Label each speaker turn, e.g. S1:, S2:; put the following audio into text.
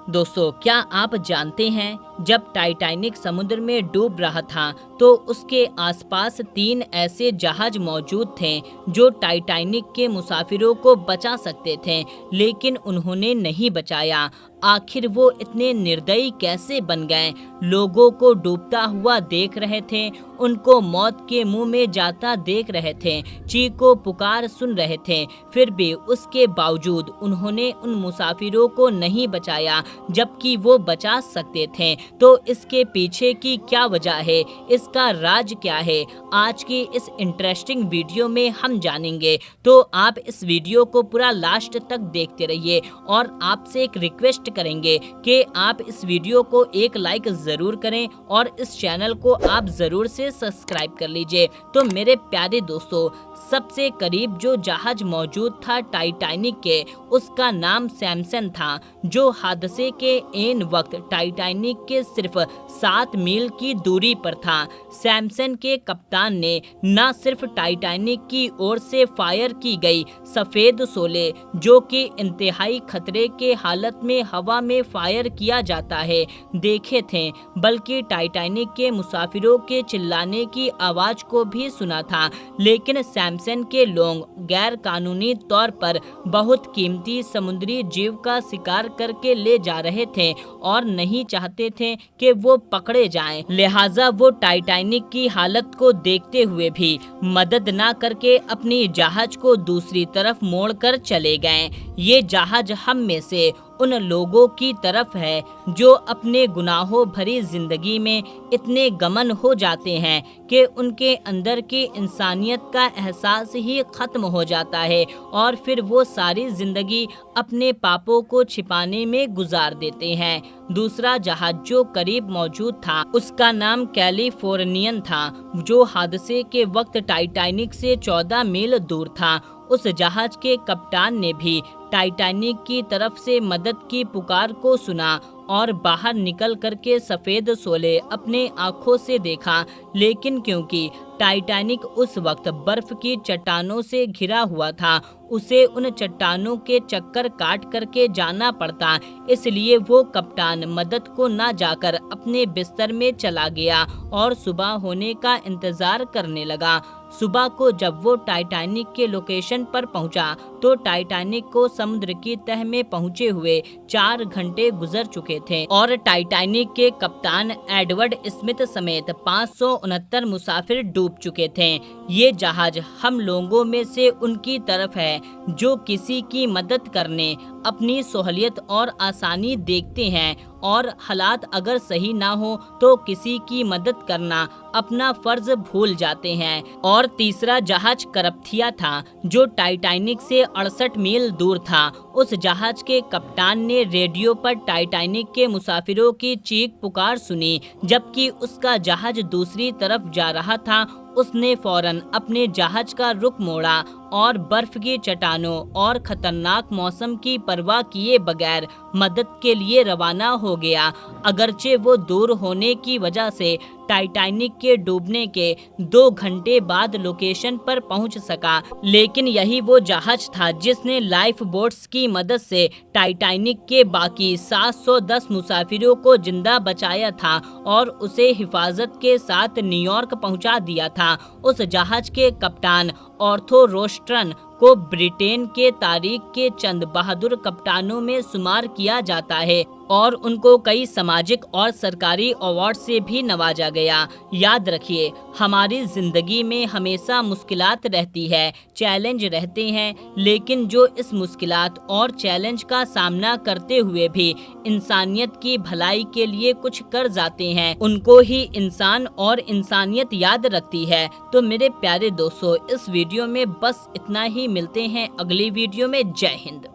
S1: दोस्तों, क्या आप जानते हैं जब टाइटैनिक समुद्र में डूब रहा था तो उसके आसपास 3 ऐसे जहाज मौजूद थे जो टाइटैनिक के मुसाफिरों को बचा सकते थे, लेकिन उन्होंने नहीं बचाया। आखिर वो इतने निर्दयी कैसे बन गए? लोगों को डूबता हुआ देख रहे थे, उनको मौत के मुंह में जाता देख रहे थे, चीखो पुकार सुन रहे थे, फिर भी उसके बावजूद उन्होंने उन मुसाफिरों को नहीं बचाया जबकि वो बचा सकते थे। तो इसके पीछे की क्या वजह है, इसका राज क्या है, आज की इस इंटरेस्टिंग वीडियो में हम जानेंगे। तो आप इस वीडियो को पूरा लास्ट तक देखते रहिए और आपसे एक रिक्वेस्ट करेंगे कि आप इस वीडियो को एक लाइक जरूर करें और इस चैनल को आप जरूर से सब्सक्राइब कर लीजिए। तो मेरे प्यारे दोस्तों, सबसे करीब जो जहाज मौजूद था टाइटैनिक के, उसका नाम सैमसन था, जो हादसे के ऐन वक्त टाइटैनिक के सिर्फ 7 मील की दूरी पर था। सैमसन के कप्तान ने न सिर्फ टाइटैनिक की ओर से फायर की गई सफेद शोले, जो कि इंतहाई खतरे के हालत में हवा में फायर किया जाता है, देखे थे, बल्कि टाइटैनिक के मुसाफिरों के चिल्लाने की आवाज को भी सुना था। लेकिन सैमसन के लोग गैर कानूनी तौर पर बहुत कीमती समुद्री जीव का शिकार करके ले जा रहे थे और नहीं चाहते थे कि वो पकड़े जाएं। लिहाजा वो टाइटैनिक की हालत को देखते हुए भी मदद ना करके अपनी जहाज को दूसरी तरफ मोड़कर चले गए। ये जहाज हम में से उन लोगों की तरफ है जो अपने गुनाहों भरी जिंदगी में इतने गमन हो जाते हैं कि उनके अंदर की इंसानियत का एहसास ही खत्म हो जाता है और फिर वो सारी जिंदगी अपने पापों को छिपाने में गुजार देते हैं। दूसरा जहाज जो करीब मौजूद था उसका नाम कैलिफोर्नियन था, जो हादसे के वक्त टाइटैनिक से 14 मील दूर था। उस जहाज के कप्तान ने भी टाइटैनिक की तरफ से मदद की पुकार को सुना और बाहर निकल करके सफेद शोले अपने आंखों से देखा, लेकिन क्योंकि टाइटैनिक उस वक्त बर्फ की चट्टानों से घिरा हुआ था, उसे उन चट्टानों के चक्कर काट करके जाना पड़ता, इसलिए वो कप्तान मदद को ना जाकर अपने बिस्तर में चला गया और सुबह होने का इंतजार करने लगा। सुबह को जब वो टाइटैनिक के लोकेशन पर पहुंचा तो टाइटैनिक को समुद्र की तह में पहुंचे हुए 4 घंटे गुजर चुके थे और टाइटैनिक के कप्तान एडवर्ड स्मिथ समेत 569 मुसाफिर डूब चुके थे। ये जहाज हम लोगों में से उनकी तरफ है जो किसी की मदद करने अपनी सहूलियत और आसानी देखते हैं और हालात अगर सही ना हो तो किसी की मदद करना अपना फर्ज भूल जाते हैं। और तीसरा जहाज करप्थिया था जो टाइटैनिक से 68 मील दूर था। उस जहाज के कप्तान ने रेडियो पर टाइटैनिक के मुसाफिरों की चीख पुकार सुनी, जबकि उसका जहाज दूसरी तरफ जा रहा था। उसने फौरन अपने जहाज का रुख मोड़ा और बर्फ की चट्टानों और खतरनाक मौसम की परवाह किए बगैर मदद के लिए रवाना हो गया। अगरचे वो दूर होने की वजह से टाइटैनिक के डूबने के 2 घंटे बाद लोकेशन पर पहुंच सका, लेकिन यही वो जहाज था जिसने लाइफ बोट्स की मदद से टाइटैनिक के बाकी 710 मुसाफिरों को जिंदा बचाया था और उसे हिफाजत के साथ न्यूयॉर्क पहुंचा दिया था। उस जहाज के कप्तान आर्थर रोस्ट्रन को ब्रिटेन के तारीख के चंद बहादुर कप्तानों में शुमार किया जाता है और उनको कई सामाजिक और सरकारी अवार्ड से भी नवाजा गया। याद रखिए, हमारी जिंदगी में हमेशा मुश्किलात रहती है, चैलेंज रहते हैं, लेकिन जो इस मुश्किलात और चैलेंज का सामना करते हुए भी इंसानियत की भलाई के लिए कुछ कर जाते हैं, उनको ही इंसान और इंसानियत याद रखती है। तो मेरे प्यारे दोस्तों, इस वीडियो में बस इतना ही। मिलते हैं अगली वीडियो में। जय हिंद।